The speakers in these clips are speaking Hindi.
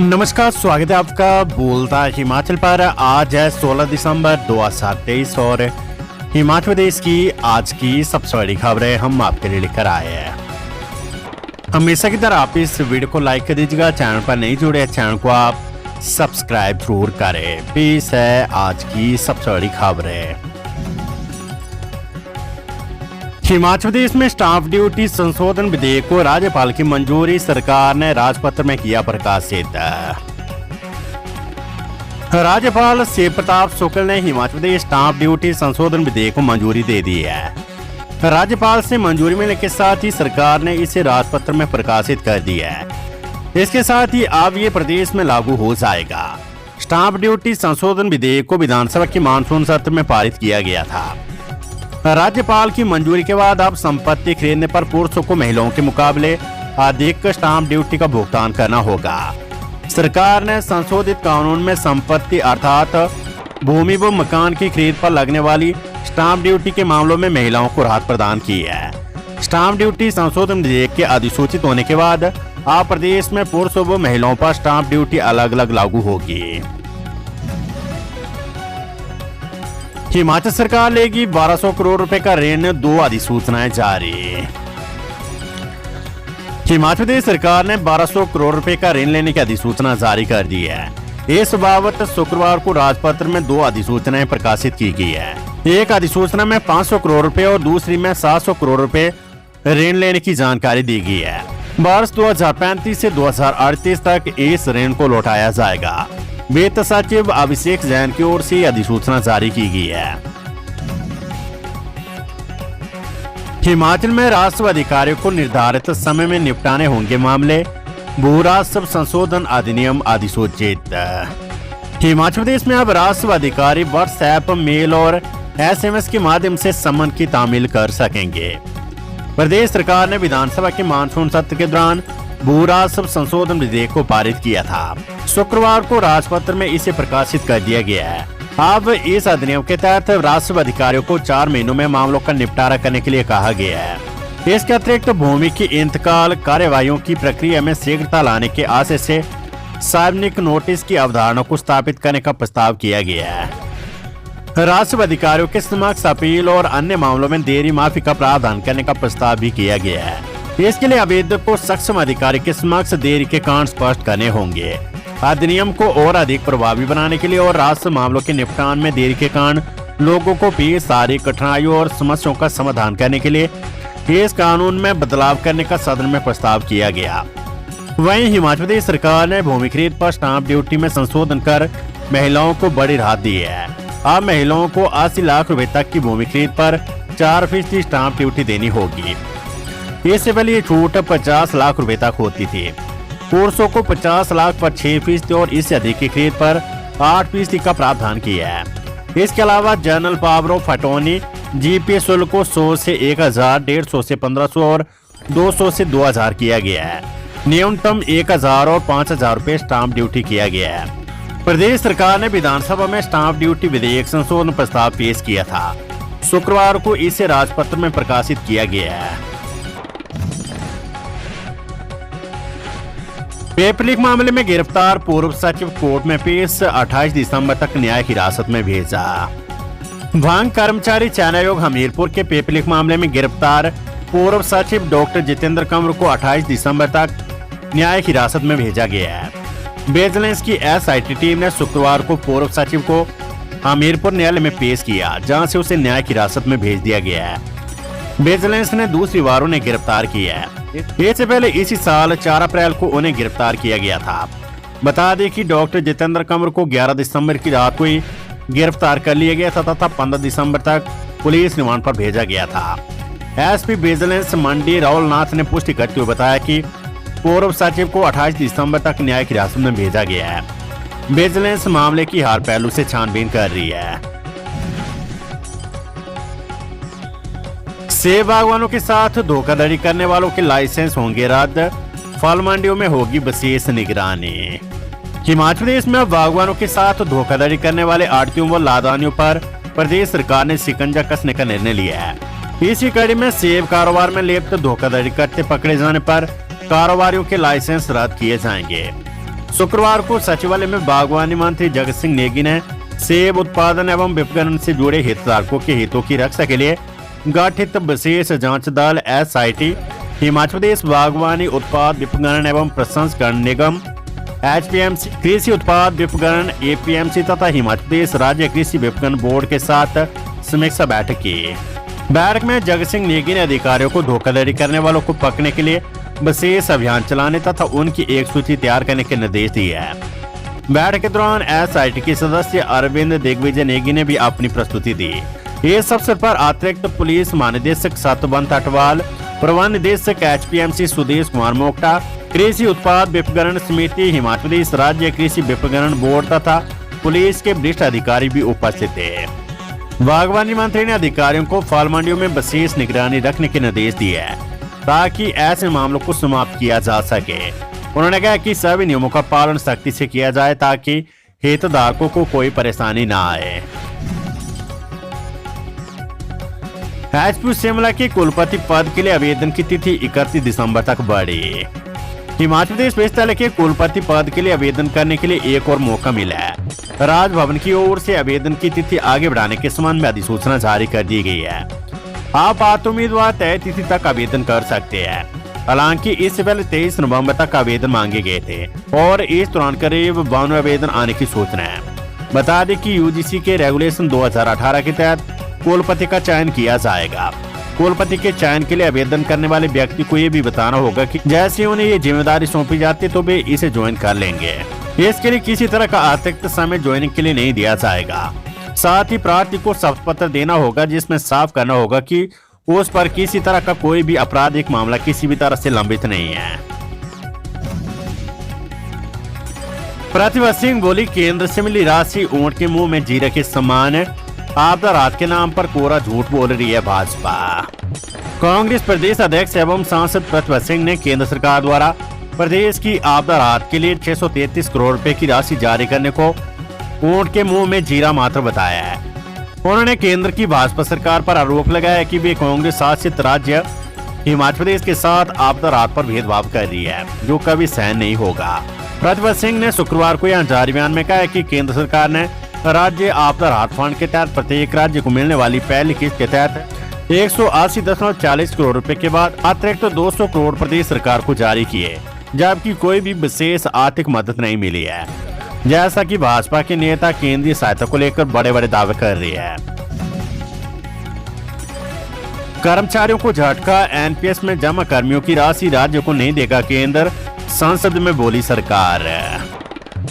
नमस्कार, स्वागत है आपका बोलता हिमाचल पर। आज है 16 दिसंबर 2023 और हिमाचल प्रदेश की आज की सबसे बड़ी खबरें हम आपके लिए लेकर आए हैं। हमेशा की तरह आप इस वीडियो को लाइक कर दीजिएगा। चैनल पर नहीं जुड़े चैनल को आप सब्सक्राइब जरूर करें। पेश है आज की सबसे बड़ी खबरें। हिमाचल प्रदेश में स्टाम्प ड्यूटी संशोधन विधेयक को राज्यपाल की मंजूरी, सरकार ने राजपत्र में किया प्रकाशित। राज्यपाल शिव प्रताप शुक्ल ने हिमाचल प्रदेश स्टाम्प ड्यूटी संशोधन विधेयक को मंजूरी दे दी है। राज्यपाल से मंजूरी मिलने के साथ ही सरकार ने इसे राजपत्र में प्रकाशित कर दिया है। इसके साथ ही अब ये प्रदेश में लागू हो जाएगा। स्टाम्प ड्यूटी संशोधन विधेयक को विधानसभा के मानसून सत्र में पारित किया गया था। राज्यपाल की मंजूरी के बाद अब संपत्ति खरीदने पर पुरुषों को महिलाओं के मुकाबले अधिक स्टाम्प ड्यूटी का भुगतान करना होगा। सरकार ने संशोधित कानून में संपत्ति अर्थात भूमि व मकान की खरीद पर लगने वाली स्टाम्प ड्यूटी के मामलों में महिलाओं को राहत प्रदान की है। स्टाम्प ड्यूटी संशोधन विधेयक के अधिसूचित होने के बाद अब प्रदेश में पुरुषों व महिलाओं पर स्टाम्प ड्यूटी अलग अलग लागू होगी। हिमाचल सरकार लेगी 1200 करोड़ रुपए का ऋण, 2 अधिसूचनाएं जारी। हिमाचल प्रदेश सरकार ने 1200 करोड़ रुपए का ऋण लेने की अधिसूचना जारी कर दी है। इस बाबत शुक्रवार को राजपत्र में 2 अधिसूचनाएं प्रकाशित की गई है। एक अधिसूचना में 500 करोड़ रुपए और दूसरी में 700 करोड़ रुपए ऋण लेने की जानकारी दी गई है। वर्ष 2035 से 2038 तक इस ऋण को लौटाया जाएगा। वित्त सचिव अभिषेक जैन की ओर से अधिसूचना जारी की गई है। हिमाचल में राजस्व अधिकारियों को निर्धारित समय में निपटाने होंगे मामले, भू राजस्व संशोधन अधिनियम अधिसूचित। हिमाचल प्रदेश में अब राजस्व अधिकारी व्हाट्सएप, मेल और SMS के माध्यम से समन की तामील कर सकेंगे। प्रदेश सरकार ने विधानसभा के मानसून सत्र के दौरान भू राजस्व संशोधन विधेयक को पारित किया था। शुक्रवार को राजपत्र में इसे प्रकाशित कर दिया गया है। अब इस अधिनियम के तहत राजस्व अधिकारियों को 4 महीनों में मामलों का निपटारा करने के लिए कहा गया है। इसके अतिरिक्त भूमि की इंतकाल कार्यवाहियों की प्रक्रिया में शीघ्रता लाने के आशय से सार्वजनिक नोटिस की अवधारणा को स्थापित करने का प्रस्ताव किया गया है। राजस्व अधिकारियों के समक्ष अपील और अन्य मामलों में देरी माफी का प्रावधान करने का प्रस्ताव भी किया गया है। इसके लिए आवेदक को सक्षम अधिकारी के समक्ष देरी के कारण स्पष्ट करने होंगे। अधिनियम को और अधिक प्रभावी बनाने के लिए और राजस्व मामलों के निपटान में देरी के कारण लोगों को पेश आ रही कठिनाइयों और समस्याओं का समाधान करने के लिए इस कानून में बदलाव करने का सदन में प्रस्ताव किया गया। वहीं हिमाचल प्रदेश सरकार ने भूमि खरीद पर स्टाम्प ड्यूटी में संशोधन कर महिलाओं को बड़ी राहत दी है। अब महिलाओं को 80 लाख रुपए तक की भूमि खरीद पर 4% स्टाम्प ड्यूटी देनी होगी। इससे पहले ये छूट 50 लाख रुपए तक होती थी। पुरुषों को 50 लाख पर 6% और इससे अधिक की खरीद पर 8% का प्रावधान किया है। इसके अलावा general power of attorney GPS शुल्क को 100 से 1000, 150 से 1500 और 200 से 2000 किया गया है। न्यूनतम 1000 और 5000 रुपए स्टाम्प ड्यूटी किया गया है। प्रदेश सरकार ने विधानसभा में स्टाम्प ड्यूटी विधेयक संशोधन प्रस्ताव पेश किया था। शुक्रवार को इसे राजपत्र में प्रकाशित किया गया है। पेपर लीक मामले में गिरफ्तार पूर्व सचिव कोर्ट में पेश, 28 दिसंबर तक न्यायिक हिरासत में भेजा। भांग कर्मचारी चयन आयोग हमीरपुर के पेपर लीक मामले में गिरफ्तार पूर्व सचिव डॉक्टर जितेंद्र कंवर को 28 दिसंबर तक न्यायिक हिरासत में भेजा गया है। विजिलेंस की SIT टीम ने शुक्रवार को पूर्व सचिव को हमीरपुर न्यायालय में पेश किया, जहां से उसे न्यायिक हिरासत में भेज दिया गया है। विजिलेंस ने दूसरी बार उन्हें गिरफ्तार किया है। इससे पहले इसी साल 4 अप्रैल को उन्हें गिरफ्तार किया गया था। बता दें कि डॉक्टर जितेंद्र कंवर को 11 दिसंबर की रात को ही गिरफ्तार कर लिया गया था तथा 15 दिसंबर तक पुलिस रिमांड पर भेजा गया था। SP विजिलेंस मंडी राहुल नाथ ने पुष्टि करते हुए बताया कि पूर्व सचिव को 28 दिसंबर तक न्यायिक हिरासत में भेजा गया है। विजिलेंस मामले की हर पहलू से छानबीन कर रही है। सेब बागवानों के साथ धोखाधड़ी करने वालों के लाइसेंस होंगे रद्द, फल मंडियों में होगी विशेष निगरानी। हिमाचल प्रदेश में बागवानों के साथ धोखाधड़ी करने वाले आड़तियों व लादानियों पर प्रदेश सरकार ने शिकंजा कसने का निर्णय लिया है। इसी कड़ी में सेब कारोबार में लिप्त धोखाधड़ी करते पकड़े जाने पर कारोबारियों के लाइसेंस रद्द किए जाएंगे। शुक्रवार को सचिवालय में बागवानी मंत्री जगत सिंह नेगी ने सेब उत्पादन एवं विपणन से जुड़े हितधारकों के हितों की रक्षा के लिए गठित विशेष जांच दल SIT, हिमाचल प्रदेश बागवानी उत्पाद विपणन एवं प्रसंस्करण निगम HPMC, कृषि उत्पाद विपणन APMC तथा हिमाचल प्रदेश राज्य कृषि विपणन बोर्ड के साथ समीक्षा बैठक की। बैठक में जगत सिंह नेगी ने अधिकारियों को धोखाधड़ी करने वालों को पकड़ने के लिए विशेष अभियान चलाने तथा उनकी एक सूची तैयार करने के निर्देश दिए हैं। बैठक के दौरान SIT के सदस्य अरविंद दिग्विजय नेगी ने भी अपनी प्रस्तुति दी। इस अवसर पर अतिरिक्त पुलिस महानिदेशक सतवंत अटवाल, प्रबंध निदेशक HPMC सुदेश कुमार मोक्टा, कृषि उत्पाद विपणन समिति हिमाचल प्रदेश राज्य कृषि विपणन बोर्ड तथा पुलिस के वरिष्ठ अधिकारी भी उपस्थित थे। बागवानी मंत्री ने अधिकारियों को फल मंडियों में विशेष निगरानी रखने के निर्देश दिए ताकि ऐसे मामलों को समाप्त किया जा सके। उन्होंने कहा कि सभी नियमों का पालन सख्ती से किया जाए ताकि हितधारकों को कोई परेशानी न आए। HPU शिमला के कुलपति पद के लिए आवेदन की तिथि 31 दिसंबर तक बढ़ी। हिमाचल प्रदेश विश्वविद्यालय के कुलपति पद के लिए आवेदन करने के लिए एक और मौका मिला है। राजभवन की ओर से आवेदन की तिथि आगे बढ़ाने के संबंध में अधिसूचना जारी कर दी गई है। आप पात्र उम्मीदवार तय तिथि तक आवेदन कर सकते हैं। हालांकि इससे पहले 23 नवंबर तक आवेदन मांगे गए थे और इस दौरान करीब 52 आवेदन आने की सूचना है। बता दें कि UGC के रेगुलेशन 2018 के तहत कुलपति का चयन किया जाएगा। कुलपति के चयन के लिए आवेदन करने वाले व्यक्ति को ये भी बताना होगा कि जैसे उन्हें ये जिम्मेदारी सौंपी जाती है तो वे इसे ज्वाइन कर लेंगे। इसके लिए किसी तरह का अतिरिक्त समय ज्वाइनिंग के लिए नहीं दिया जाएगा। साथ ही प्रार्थी को शपथ पत्र देना होगा जिसमें साफ करना होगा कि उस पर किसी तरह का कोई भी आपराधिक मामला किसी भी तरह से लंबित नहीं है। प्रतिभा सिंह बोली, केंद्र से मिली राशि ऊंट के मुंह में जीरा के समान, आपदा राहत के नाम पर कोरा झूठ बोल रही है भाजपा। कांग्रेस प्रदेश अध्यक्ष एवं सांसद प्रतिभा सिंह ने केंद्र सरकार द्वारा प्रदेश की आपदा राहत के लिए 633 करोड़ रुपए की राशि जारी करने को ऊंट के मुंह में जीरा मात्र बताया है। उन्होंने केंद्र की भाजपा सरकार पर आरोप लगाया कि वे कांग्रेस शासित राज्य हिमाचल प्रदेश के साथ आपदा राहत पर भेदभाव कर रही है, जो कभी सहन नहीं होगा। प्रतिभा सिंह ने शुक्रवार को यहां जारी बयान में कहा कि केंद्र सरकार ने राज्य आपदा राहत फंड के तहत प्रत्येक राज्य को मिलने वाली पहली किस्त के तहत 180.40 करोड़ रुपए के बाद अतिरिक्त 200 करोड़ प्रदेश सरकार को जारी किए, जबकि कोई भी विशेष आर्थिक मदद नहीं मिली है। जैसा कि भाजपा के नेता केंद्रीय सहायता को लेकर बड़े बड़े दावे कर रहे हैं। कर्मचारियों को झटका, NPS में जमा कर्मियों की राशि राज्य को नहीं देगा केंद्र, संसद में बोली सरकार।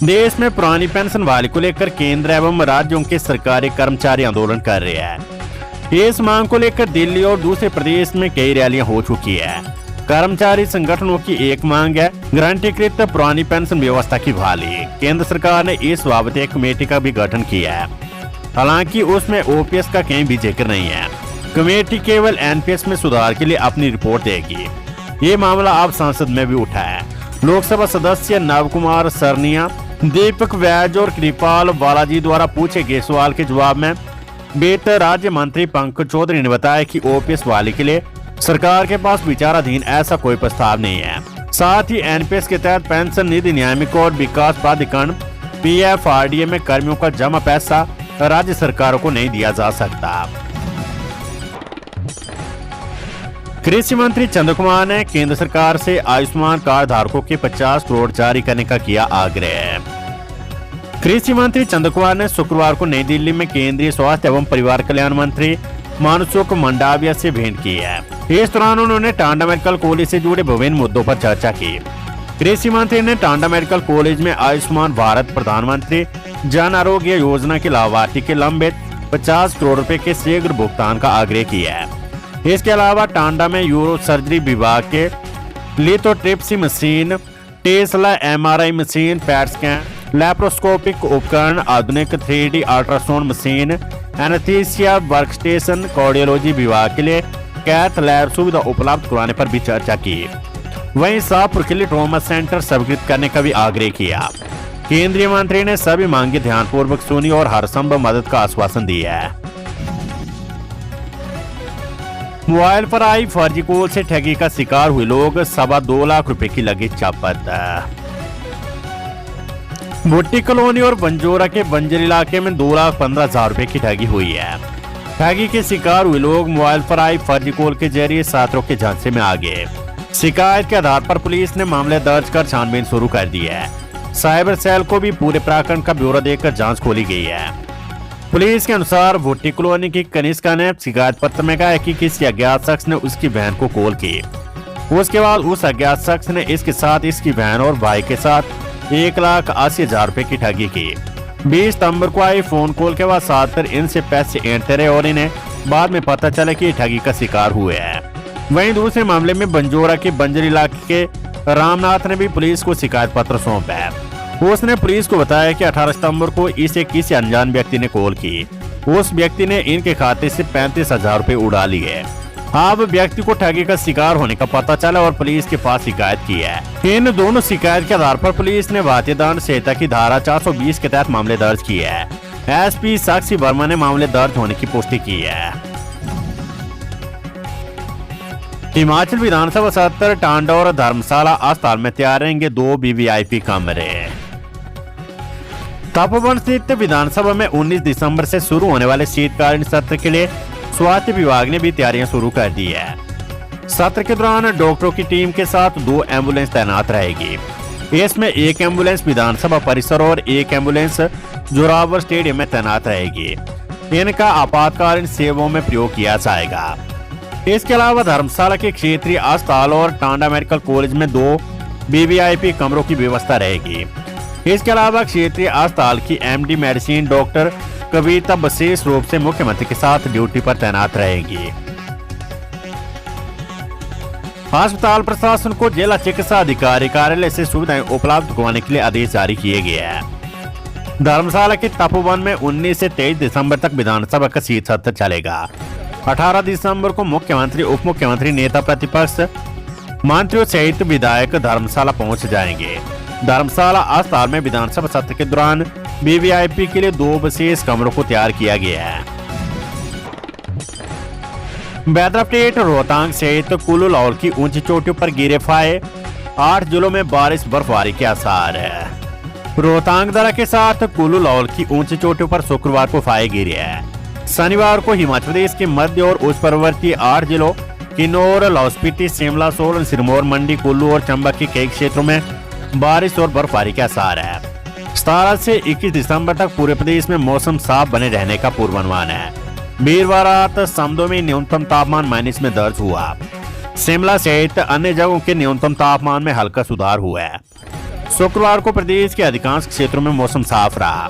देश में पुरानी पेंशन बहाली को लेकर केंद्र एवं राज्यों के सरकारी कर्मचारी आंदोलन कर रहे हैं। इस मांग को लेकर दिल्ली और दूसरे प्रदेश में कई रैलियां हो चुकी है। कर्मचारी संगठनों की एक मांग है गारंटीकृत पुरानी पेंशन व्यवस्था की बहाली। केंद्र सरकार ने इस बाबत एक कमेटी का भी गठन किया है, हालांकि उसमें OPS का कहीं भी जिक्र नहीं है। कमेटी केवल NPS में सुधार के लिए अपनी रिपोर्ट देगी। ये मामला अब संसद में भी उठा है। लोकसभा सदस्य नव कुमार सरनिया, दीपक वैज और कृपाल बालाजी द्वारा पूछे गए सवाल के जवाब में वित्त राज्य मंत्री पंकज चौधरी ने बताया कि OPS बहाली के लिए सरकार के पास विचाराधीन ऐसा कोई प्रस्ताव नहीं है। साथ ही NPS के तहत पेंशन निधि नियामक और विकास प्राधिकरण PFRDA में कर्मियों का जमा पैसा राज्य सरकारों को नहीं दिया जा सकता। कृषि मंत्री चंद्र कुमार ने केंद्र सरकार से आयुष्मान कार्ड धारकों के 50 करोड़ जारी करने का किया आग्रह। कृषि मंत्री चंद्र कुमार ने शुक्रवार को नई दिल्ली में केंद्रीय स्वास्थ्य एवं परिवार कल्याण मंत्री मनसुख मंडाविया से भेंट की है। इस दौरान उन्होंने टांडा मेडिकल कॉलेज से जुड़े विभिन्न मुद्दों पर चर्चा की। कृषि मंत्री ने टांडा मेडिकल कॉलेज में आयुष्मान भारत प्रधानमंत्री जन आरोग्य योजना के लाभार्थी के लंबित 50 करोड़ रुपए के शीघ्र भुगतान का आग्रह किया है। इसके अलावा टांडा में यूरो सर्जरी विभाग के lithotripsy machine, Tesla MRI machine, PET scan, laparoscopic उपकरण, आधुनिक 3D ultrasound machine, anaesthesia workstation, cardiology विभाग के लिए कैथ लैब सुविधा उपलब्ध कराने पर भी चर्चा की। वहीं शाहपुर के लिए ट्रॉमा सेंटर स्वीकृत करने का भी आग्रह किया। केंद्रीय मंत्री ने सभी मांगे ध्यानपूर्वक सुनी और हर संभव मदद का आश्वासन दिया है। मोबाइल पर आई फर्जी कॉल से ठगी का शिकार हुए लोग 2.25 लाख रुपए की लगी चपत। भुट्टी कॉलोनी और बंजोरा के बंजर इलाके में 2,15,000 रुपए की ठगी हुई है। ठगी के शिकार हुए लोग मोबाइल पर आई फर्जी कॉल के जरिए छात्रों के झांसे में आ गए। शिकायत के आधार पर पुलिस ने मामले दर्ज कर छानबीन शुरू कर दी है। साइबर सेल को भी पूरे प्रकरण का ब्यौरा देकर जांच खोली गई है। पुलिस के अनुसार भुट्टी कॉलोनी की कनिष्का ने शिकायत पत्र में कहा है कि किसी अज्ञात शख्स ने उसकी बहन को कॉल की। उसके बाद उस अज्ञात शख्स ने इसके साथ इसकी बहन और भाई के साथ 1,80,000 रुपए की ठगी की। 20 सितंबर को आई फोन कॉल के बाद छात्र इनसे पैसे ऐंठते रहे और इन्हें बाद में पता चला कि ठगी का शिकार हुए हैं। वहीं दूसरे मामले में बंजोरा के बंजर इलाके के रामनाथ ने भी पुलिस को शिकायत पत्र सौंपा है। उसने पुलिस को बताया कि 18 सितंबर को इसे किसी अनजान व्यक्ति ने कॉल की। उस व्यक्ति ने इनके खाते से 35,000 रुपए उड़ा लिए। अब व्यक्ति को ठगी का शिकार होने का पता चला और पुलिस के पास शिकायत की है। इन दोनों शिकायत के आधार पर पुलिस ने भारतीय दंड संहिता की धारा 420 के तहत मामले दर्ज किए हैं। एसपी साक्षी वर्मा ने मामले दर्ज होने की पुष्टि की है। हिमाचल विधानसभा सत्र टांडा और धर्मशाला अस्पताल में तैयार रहेंगे 2 वीवीआईपी कमरे। तपोवन स्थित विधानसभा में 19 दिसंबर से शुरू होने वाले शीतकालीन सत्र के लिए स्वास्थ्य विभाग ने भी तैयारियां शुरू कर दी है। सत्र के दौरान डॉक्टरों की टीम के साथ 2 एम्बुलेंस तैनात रहेगी। इसमें एक एम्बुलेंस विधानसभा परिसर और एक एम्बुलेंस जोरावर स्टेडियम में तैनात रहेगी। इनका आपातकालीन सेवाओं में प्रयोग किया जाएगा। इसके अलावा धर्मशाला के क्षेत्रीय अस्पताल और टांडा मेडिकल कॉलेज में 2 वीवीआईपी कमरों की व्यवस्था रहेगी। इसके अलावा क्षेत्रीय अस्पताल की एमडी मेडिसिन डॉक्टर कविता विशेष रूप से मुख्यमंत्री के साथ ड्यूटी पर तैनात रहेगी। अस्पताल प्रशासन को जिला चिकित्सा अधिकारी कार्यालय से सुविधाएं उपलब्ध करवाने के लिए आदेश जारी किए गए हैं। धर्मशाला के तपोवन में 19 से 23 दिसंबर तक विधानसभा का शीत सत्र चलेगा। 18 दिसंबर को मुख्यमंत्री, उप मुख्यमंत्री, नेता प्रतिपक्ष, मंत्रियों सहित विधायक धर्मशाला पहुंच जाएंगे। धर्मशाला अस्पताल में विधानसभा सत्र के दौरान वीवीआईपी के लिए 2 विशेष कमरों को तैयार किया गया है। बैद्रापेट, रोहतांग सहित कुल्लू लाहौल की ऊंची चोटियों पर गिरे फाहे। 8 जिलों में बारिश बर्फबारी के आसार है। रोहतांग दर्रा के साथ कुल्लू लाहौल की ऊंची चोटियों पर शुक्रवार को फाहे गिरे हैं। शनिवार को हिमाचल प्रदेश के मध्य और उस परवर्ती 8 जिलों किन्नौर, लाहौल स्पीति, शिमला, सोलन, सिरमौर, मंडी, कुल्लू और चंबा के कई क्षेत्रों में बारिश और बर्फबारी के आसार है। 17 से 21 दिसंबर तक पूरे प्रदेश में मौसम साफ बने रहने का पूर्वानुमान है। वीरवार रात समदो में न्यूनतम तापमान माइनस में दर्ज हुआ। शिमला सहित अन्य जगहों के न्यूनतम तापमान में हल्का सुधार हुआ है। शुक्रवार को प्रदेश के अधिकांश क्षेत्रों में मौसम साफ रहा।